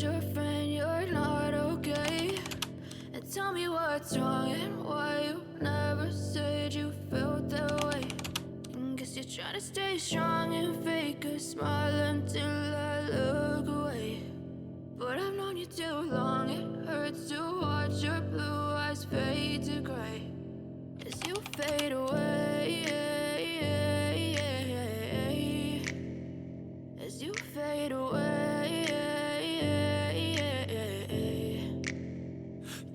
your friend you're not okay? And tell me what's wrong and why you never said you felt that way. Guess you're trying to stay strong and fake a smile until I look away. But I've known you too long, it hurts to watch your blue eyes fade to gray as you fade away, as you fade away.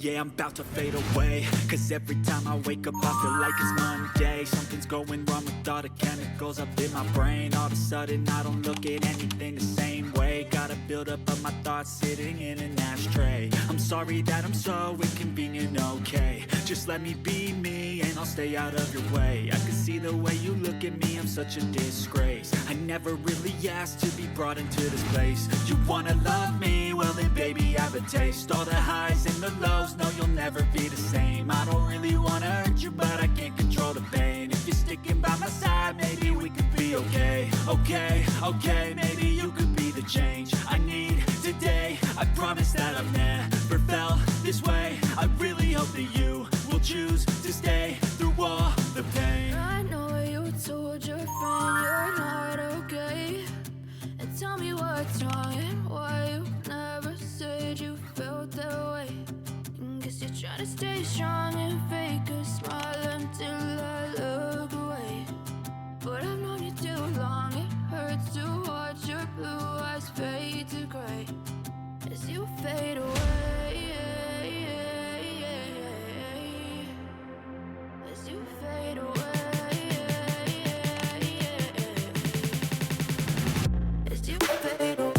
Yeah, I'm about to fade away, cause every time I wake up I feel like it's Monday. Something's going wrong with all the chemicals up in my brain. All of a sudden I don't look at anything the same way. Got a buildup of my thoughts sitting in an ashtray. I'm sorry that I'm so inconvenient, okay? Just let me be me and I'll stay out of your way. I can see the way you look at me, I'm such a disgrace. I never really asked to be brought into this place. You wanna love me? Well then baby I have a taste. All the highs and the lows, no you'll never be the same. I don't really wanna hurt you but I can't control the pain. If you're sticking by my side maybe we could be okay. Okay, maybe you could be the change I need today. I promise that I've never felt this way. I really hope that you will choose to stay through all the pain. I know you told your friend you're not okay. And tell me what's wrong and why you never said you felt that way. Guess you're trying to stay strong and fake a smile until I look away. But I've known you too long, it hurts to watch your blue eyes fade to gray as you fade away, as you fade away, as you fade away.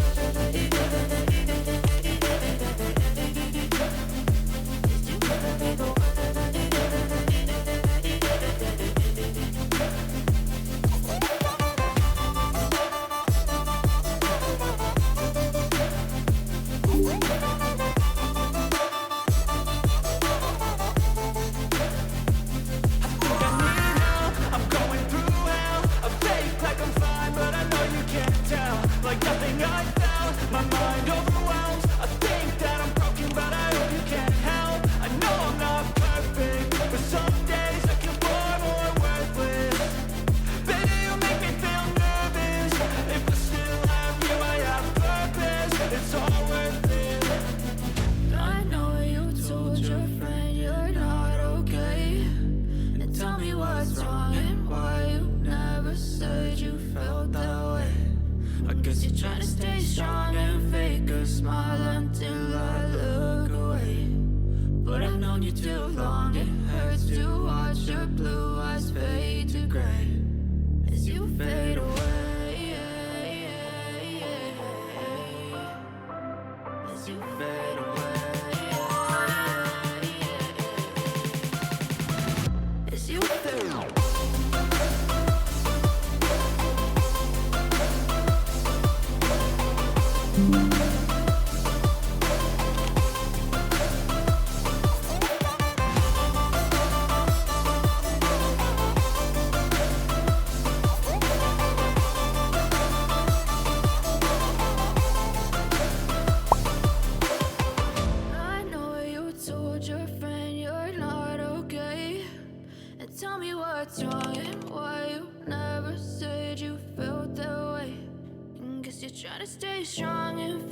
Trying to stay strong and